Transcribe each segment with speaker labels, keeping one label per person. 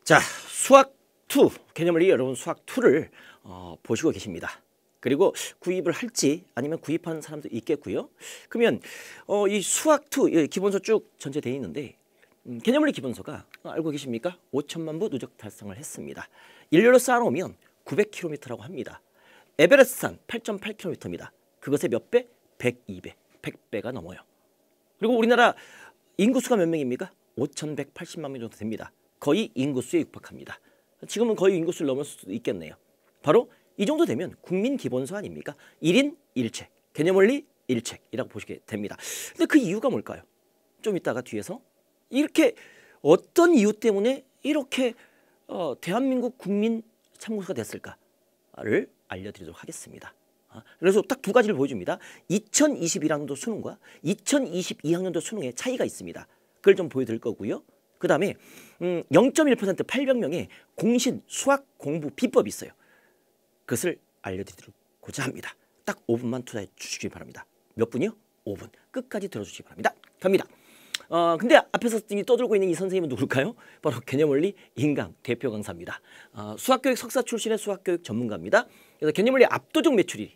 Speaker 1: 자, 수학 2 개념원리 여러분 수학 2를 보시고 계십니다. 그리고 구입을 할지 아니면 구입하는 사람도 있겠고요. 그러면 이 수학 2 기본서 쭉 전제되어 있는데 개념원리 기본서가 알고 계십니까? 5천만 부 누적 달성을 했습니다. 일렬로 쌓아놓으면 900km라고 합니다. 에베레스트산 8.8km입니다. 그것의 몇 배? 102배, 100배가 넘어요. 그리고 우리나라 인구수가 몇 명입니까? 5,180만 명 정도 됩니다. 거의 인구수에 육박합니다. 지금은 거의 인구수를 넘을 수도 있겠네요. 바로 이 정도 되면 국민 기본서 아닙니까? 1인 1책, 개념원리 1책이라고 보시게 됩니다. 근데 그 이유가 뭘까요? 좀 이따가 뒤에서 이렇게 어떤 이유 때문에 이렇게 대한민국 국민 참고서가 됐을까를 알려드리도록 하겠습니다. 그래서 딱 두 가지를 보여줍니다. 2021학년도 수능과 2022학년도 수능의 차이가 있습니다. 그걸 좀 보여드릴 거고요. 그 다음에 0.1% 800명의 공신 수학 공부 비법이 있어요. 그것을 알려드리고자 합니다. 딱 5분만 투자해 주시기 바랍니다. 몇 분이요? 5분. 끝까지 들어주시기 바랍니다. 갑니다. 근데 앞에서 떠들고 있는 이 선생님은 누굴까요? 바로 개념원리 인강 대표 강사입니다. 수학교육 석사 출신의 수학교육 전문가입니다. 그래서 개념원리 압도적 매출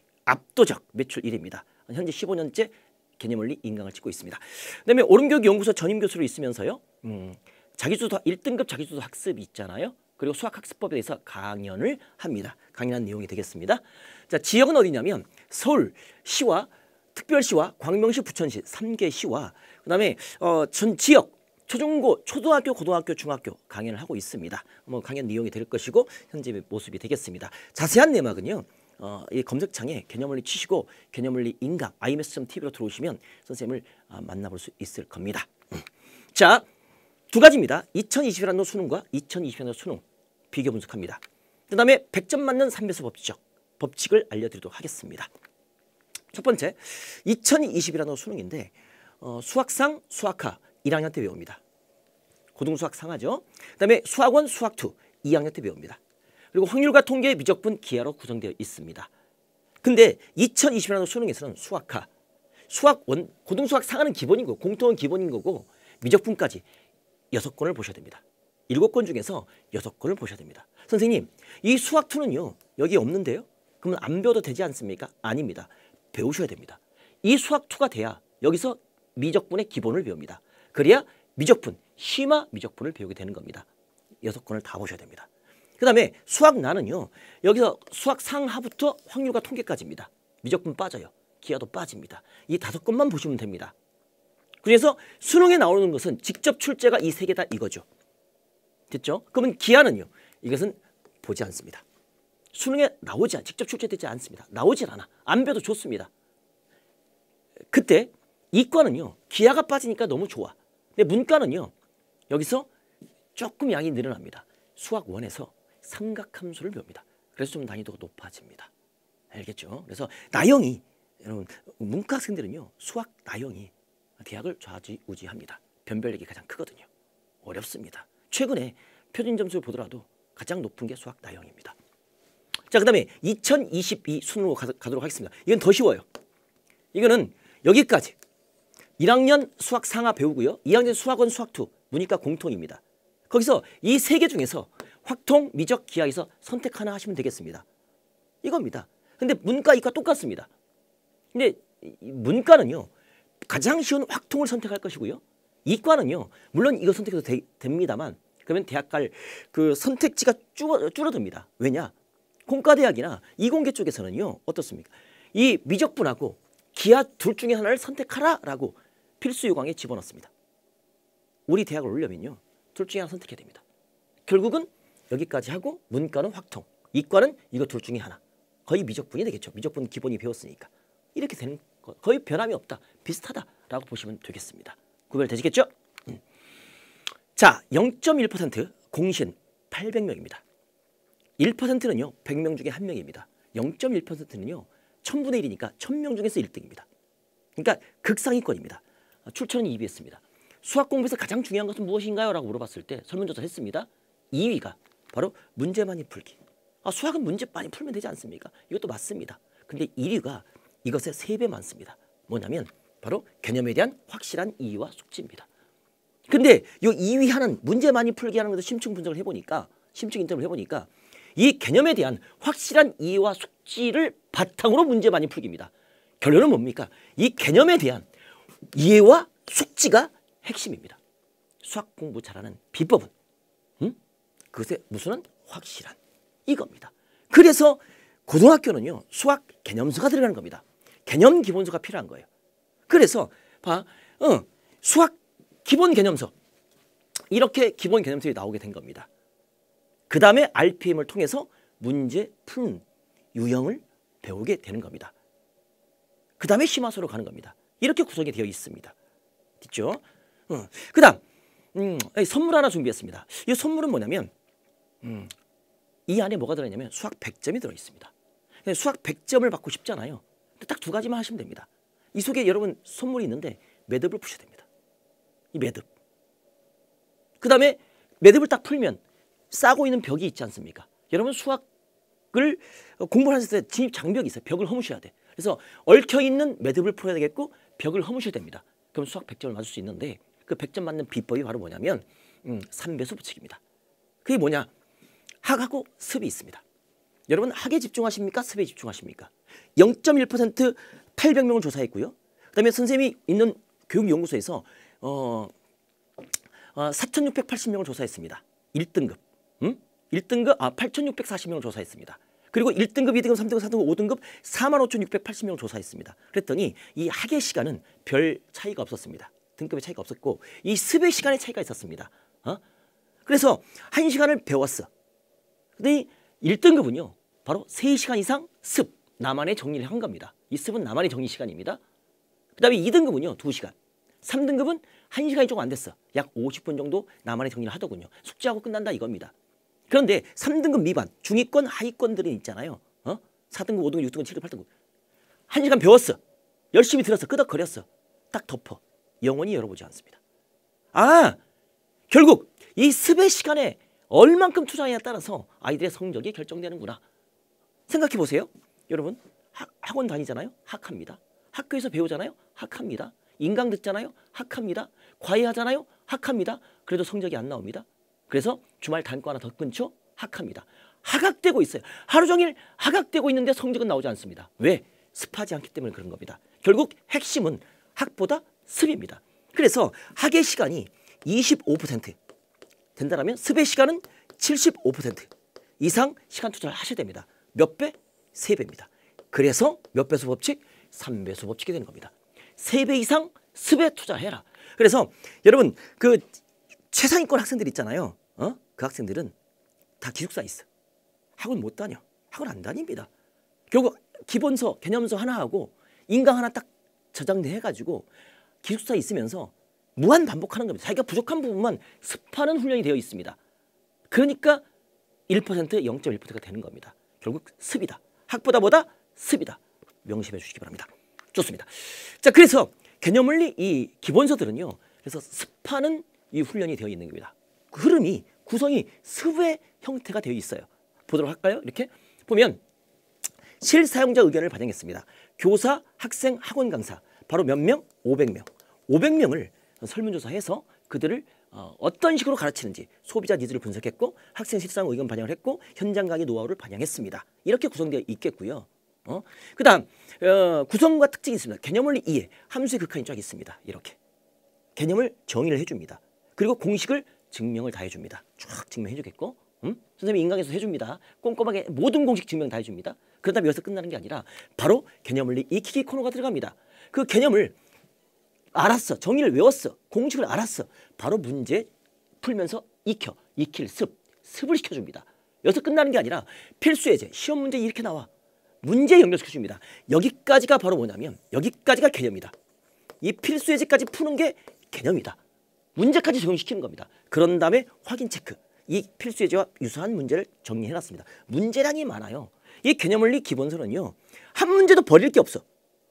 Speaker 1: 1위입니다. 현재 15년째 개념원리 인강을 찍고 있습니다. 그다음에 오름교육연구소 전임 교수로 있으면서요. 자기주도 1등급 자기주도 학습이 있잖아요. 그리고 수학학습법에 대해서 강연을 합니다. 강연한 내용이 되겠습니다. 자, 지역은 어디냐면 서울시와 특별시와 광명시, 부천시 3개 시와 그다음에 전 지역 초중고, 초등학교, 고등학교, 중학교 강연을 하고 있습니다. 강연 내용이 될 것이고 현재 모습이 되겠습니다. 자세한 내막은요. 이 검색창에 개념원리 치시고 개념원리 인강 ims.tv로 들어오시면 선생님을 만나볼 수 있을 겁니다. 자, 두 가지입니다. 2021학년 수능과 2022학년 수능 비교 분석합니다. 그 다음에 100점 맞는 3배수 법칙을 알려드리도록 하겠습니다. 첫 번째, 2021학년 수능인데 수학상, 수학하 1학년 때 배웁니다. 고등수학 상하죠. 그 다음에 수학원, 수학2 2학년 때 배웁니다. 그리고 확률과 통계, 미적분, 기하로 구성되어 있습니다. 근데 2021학년 수능에서는 수학하, 수학원, 고등수학 상하는 기본인 거고 공통은 기본인 거고 미적분까지 6권을 보셔야 됩니다. 7권 중에서 6권을 보셔야 됩니다. 선생님, 이 수학2는요. 여기 없는데요? 그러면 안 배워도 되지 않습니까? 아닙니다. 배우셔야 됩니다. 이 수학2가 돼야 여기서 미적분의 기본을 배웁니다. 그래야 미적분, 심화 미적분을 배우게 되는 겁니다. 6권을 다 보셔야 됩니다. 그 다음에 수학나는요. 여기서 수학상하부터 확률과 통계까지입니다. 미적분 빠져요. 기하도 빠집니다. 이 5권만 보시면 됩니다. 그래서 수능에 나오는 것은 직접 출제가 이 3개다 이거죠. 됐죠? 그러면 기하는요. 이것은 보지 않습니다. 수능에 직접 출제되지 않습니다. 나오질 않아. 안 배도 좋습니다. 그때 이과는요. 기하가 빠지니까 너무 좋아. 근데 문과는요. 여기서 조금 양이 늘어납니다. 수학 1에서 삼각함수를 배웁니다. 그래서 좀 난이도가 높아집니다. 알겠죠? 그래서 나영이 여러분 문과 학생들은요. 수학 나영이 대학을 좌지우지합니다. 변별력이 가장 크거든요. 어렵습니다. 최근에 표준 점수를 보더라도 가장 높은 게 수학 나영입니다. 자, 그 다음에 2022 수능으로 가도록 하겠습니다. 이건 더 쉬워요. 이거는 여기까지 1학년 수학 상하 배우고요. 2학년 수학원 수학2 문이과 공통입니다. 거기서 이 3개 중에서 확통, 미적, 기하에서 선택 하나 하시면 되겠습니다. 이겁니다. 근데 문과, 이과 똑같습니다. 근데 문과는요. 가장 쉬운 확통을 선택할 것이고요. 이과는요. 물론 이거 선택해도 됩니다만 그러면 대학 갈 그 선택지가 줄어듭니다. 왜냐? 공과대학이나 이공계 쪽에서는요. 어떻습니까? 이 미적분하고 기하 둘 중에 하나를 선택하라라고 필수 요강에 집어넣습니다. 우리 대학을 오려면요. 둘 중에 하나 선택해야 됩니다. 결국은 여기까지 하고 문과는 확통, 이과는 이거 둘 중에 하나. 거의 미적분이 되겠죠. 미적분 기본이 배웠으니까. 이렇게 되는 거 거의 변함이 없다. 비슷하다라고 보시면 되겠습니다. 구별되시겠죠? 자, 0.1% 공신 800명입니다. 1%는요. 100명 중에 1명입니다. 0.1%는요. 1000분의 1이니까 1000명 중에서 1등입니다. 그러니까 극상위권입니다. 출처는 EBS입니다. 수학 공부에서 가장 중요한 것은 무엇인가요? 라고 물어봤을 때 설문조사를 했습니다. 2위가 바로 문제 많이 풀기. 수학은 문제 많이 풀면 되지 않습니까? 이것도 맞습니다. 근데 1위가 이것의 3배 많습니다. 뭐냐면 바로 개념에 대한 확실한 이해와 숙지입니다. 근데 요 2위 하는 문제 많이 풀기 하는 것도 심층 분석을 해보니까 심층 인터뷰를 해보니까 이 개념에 대한 확실한 이해와 숙지를 바탕으로 문제 많이 풀기입니다. 결론은 뭡니까? 이 개념에 대한 이해와 숙지가 핵심입니다. 수학 공부 잘하는 비법은 그것의 무슨은 확실한 이겁니다. 그래서 고등학교는요 수학 개념서가 들어가는 겁니다. 개념 기본서가 필요한 거예요. 그래서 수학 기본 개념서 이렇게 기본 개념서에 나오게 된 겁니다. 그 다음에 RPM을 통해서 문제 푸는 유형을 배우게 되는 겁니다. 그 다음에 심화서로 가는 겁니다. 이렇게 구성이 되어 있습니다. 됐죠? 그 다음 선물 하나 준비했습니다. 이 선물은 뭐냐면 이 안에 뭐가 들어있냐면 수학 100점이 들어있습니다. 수학 100점을 받고 싶잖아요. 딱 두 가지만 하시면 됩니다. 이 속에 여러분 선물이 있는데 매듭을 푸셔야 됩니다. 이 매듭. 그 다음에 매듭을 딱 풀면 싸고 있는 벽이 있지 않습니까? 여러분 수학을 공부를 하실 때 진입 장벽이 있어요. 벽을 허무셔야 돼. 그래서 얽혀있는 매듭을 풀어야 되겠고 벽을 허무셔야 됩니다. 그럼 수학 100점을 맞을 수 있는데 그 100점 맞는 비법이 바로 뭐냐면 3배수 법칙입니다. 그게 뭐냐? 학하고 습이 있습니다. 여러분 학에 집중하십니까? 습에 집중하십니까? 0.1% 800명을 조사했고요. 그 다음에 선생님이 있는 교육연구소에서 4,680명을 조사했습니다. 1등급. 1등급 8,640명을 조사했습니다. 그리고 1등급, 2등급, 3등급, 4등급, 5등급 45,680명을 조사했습니다. 그랬더니 이 학의 시간은 별 차이가 없었습니다. 등급의 차이가 없었고 이 습의 시간의 차이가 있었습니다. 그래서 1시간을 배웠어. 근데 1등급은요. 바로 3시간 이상 습, 나만의 정리를 한 겁니다. 이 습은 나만의 정리 시간입니다. 그 다음에 2등급은요. 2시간. 3등급은 1시간이 조금 안 됐어. 약 50분 정도 나만의 정리를 하더군요. 숙제하고 끝난다 이겁니다. 그런데 3등급 미만, 중위권, 하위권들이 있잖아요. 4등급, 5등급, 6등급, 7등급, 8등급. 1시간 배웠어. 열심히 들었어. 끄덕거렸어. 딱 덮어. 영원히 열어보지 않습니다. 결국 이 습의 시간에 얼만큼 투자하냐에 따라서 아이들의 성적이 결정되는구나. 생각해 보세요. 여러분 학원 다니잖아요. 학합니다. 학교에서 배우잖아요. 학합니다. 인강 듣잖아요. 학합니다. 과외하잖아요. 학합니다. 그래도 성적이 안 나옵니다. 그래서 주말 단과 하나 더 끊죠. 학합니다. 하각되고 있어요. 하루 종일 하각되고 있는데 성적은 나오지 않습니다. 왜? 습하지 않기 때문에 그런 겁니다. 결국 핵심은 학보다 습입니다. 그래서 학의 시간이 25% 된다면 습의 시간은 75% 이상 시간 투자를 하셔야 됩니다. 몇 배? 3배입니다. 그래서 몇 배수 법칙? 3배수 법칙이 되는 겁니다. 3배 이상 습에 투자해라. 그래서 여러분 그 최상위권 학생들 있잖아요. 그 학생들은 다 기숙사 있어. 학원 못 다녀. 학원 안 다닙니다. 결국 기본서, 개념서 하나 하고 인강 하나 딱 저장해가지고 기숙사에 있으면서 무한 반복하는 겁니다. 자기가 부족한 부분만 습하는 훈련이 되어 있습니다. 그러니까 1%, 0.1%가 되는 겁니다. 결국 습이다. 학보다 뭐다? 습이다. 명심해 주시기 바랍니다. 좋습니다. 자, 그래서 개념원리 이 기본서들은요. 그래서 습하는 이 훈련이 되어 있는 겁니다. 그 흐름이 구성이 습의 형태가 되어 있어요. 보도록 할까요? 이렇게 보면 실사용자 의견을 반영했습니다. 교사, 학생, 학원 강사 바로 몇 명? 500명. 500명을 설문조사해서 그들을 어떤 식으로 가르치는지 소비자 니즈를 분석했고 학생 실상 의견 반영을 했고 현장 강의 노하우를 반영했습니다. 이렇게 구성되어 있겠고요. 그 다음 구성과 특징이 있습니다. 개념원리 이해, 함수의 극한이 쫙 있습니다. 이렇게 개념을 정의를 해줍니다. 그리고 공식을 증명을 다 해줍니다. 쫙 증명해주겠고 선생님이 인강에서 해줍니다. 꼼꼼하게 모든 공식 증명 다 해줍니다. 그러다 여기서 끝나는 게 아니라 바로 개념원리 익히기 코너가 들어갑니다. 그 개념을 알았어. 정의를 외웠어. 공식을 알았어. 바로 문제 풀면서 익힐 습을 시켜줍니다. 여기서 끝나는 게 아니라 필수 예제, 시험 문제 이렇게 나와. 문제 연결시켜줍니다. 여기까지가 바로 뭐냐면 여기까지가 개념이다. 이 필수 예제까지 푸는 게 개념이다. 문제까지 적용시키는 겁니다. 그런 다음에 확인 체크. 이 필수 예제와 유사한 문제를 정리해놨습니다. 문제량이 많아요. 이 개념원리 기본서는요. 한 문제도 버릴 게 없어.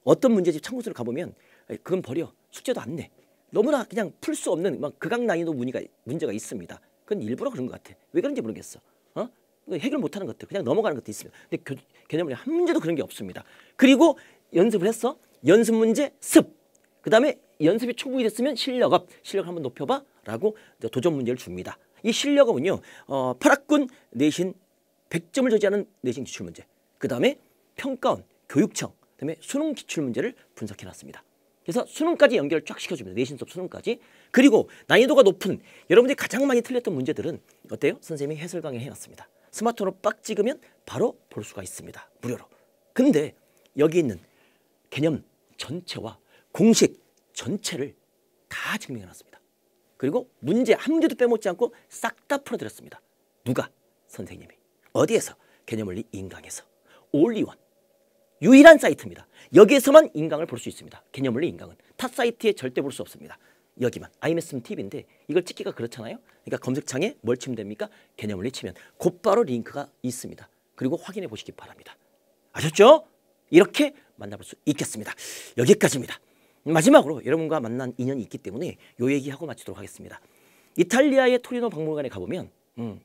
Speaker 1: 어떤 문제집 참고서를 가보면 그건 버려. 숙제도 안 내. 너무나 그냥 풀 수 없는 막 극악 난이도 문제가 있습니다. 그건 일부러 그런 것 같아. 왜 그런지 모르겠어. 해결 못하는 것들, 그냥 넘어가는 것도 있습니다. 근데 개념원리 한 문제도 그런 게 없습니다. 그리고 연습을 했어. 연습 문제 습. 그 다음에 연습이 충분히 됐으면 실력업, 실력을 한번 높여봐 라고 도전 문제를 줍니다. 이 실력업은요 8학군 내신 100점을 저지하는 내신 기출문제, 그 다음에 평가원, 교육청, 그 다음에 수능 기출문제를 분석해놨습니다. 그래서 수능까지 연결을 쫙 시켜줍니다. 내신 수업 수능까지. 그리고 난이도가 높은 여러분들이 가장 많이 틀렸던 문제들은 어때요? 선생님이 해설 강의 해놨습니다. 스마트폰으로 빡 찍으면 바로 볼 수가 있습니다. 무료로. 근데 여기 있는 개념 전체와 공식 전체를 다 증명해놨습니다. 그리고 문제 한 문제도 빼먹지 않고 싹 다 풀어드렸습니다. 누가? 선생님이. 어디에서? 개념원리 인강에서. 올리원. 유일한 사이트입니다. 여기에서만 인강을 볼 수 있습니다. 개념원리 인강은. 타 사이트에 절대 볼 수 없습니다. 여기만. iMess는 TV인데 이걸 찍기가 그렇잖아요. 그러니까 검색창에 뭘 치면 됩니까? 개념원리 치면 곧바로 링크가 있습니다. 그리고 확인해 보시기 바랍니다. 아셨죠? 이렇게 만나볼 수 있겠습니다. 여기까지입니다. 마지막으로 여러분과 만난 인연이 있기 때문에 요 얘기하고 마치도록 하겠습니다. 이탈리아의 토리노 박물관에 가보면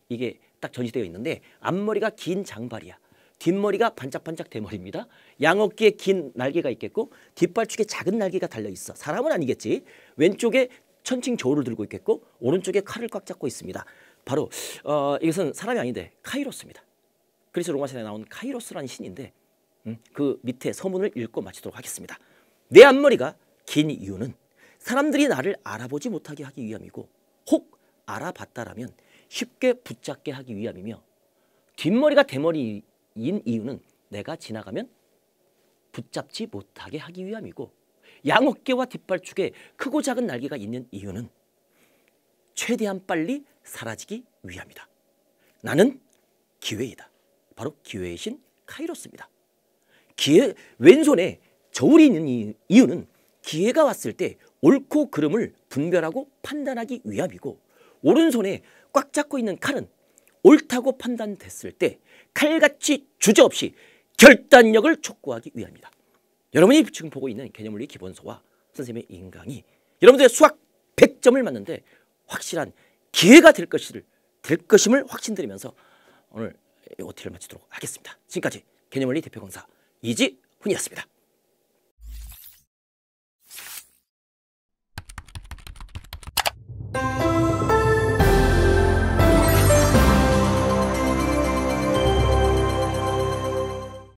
Speaker 1: 이게 딱 전시되어 있는데 앞머리가 긴 장발이야. 뒷머리가 반짝반짝 대머리입니다. 양어깨에 긴 날개가 있겠고 뒷발축에 작은 날개가 달려있어. 사람은 아니겠지. 왼쪽에 천칭 저울을 들고 있겠고 오른쪽에 칼을 꽉 잡고 있습니다. 바로 이것은 사람이 아닌데 카이로스입니다. 그리스 로마 시대에 나온 카이로스라는 신인데 그 밑에 서문을 읽고 마치도록 하겠습니다. 내 앞머리가 긴 이유는 사람들이 나를 알아보지 못하게 하기 위함이고 혹 알아봤다라면 쉽게 붙잡게 하기 위함이며 뒷머리가 대머리인 이유는 내가 지나가면 붙잡지 못하게 하기 위함이고 양어깨와 뒷발축에 크고 작은 날개가 있는 이유는 최대한 빨리 사라지기 위함이다. 나는 기회이다. 바로 기회의 신 카이로스입니다. 기회, 왼손에 저울이 있는 이유는 기회가 왔을 때 옳고 그름을 분별하고 판단하기 위함이고 오른손에 꽉 잡고 있는 칼은 옳다고 판단됐을 때 칼같이 주저없이 결단력을 촉구하기 위함이다. 여러분이 지금 보고 있는 개념원리 기본서와 선생님의 인강이 여러분들의 수학 100점을 맞는데 확실한 기회가 될 것임을 확신드리면서 오늘 OT를 마치도록 하겠습니다. 지금까지 개념원리 대표 강사 이지훈이었습니다.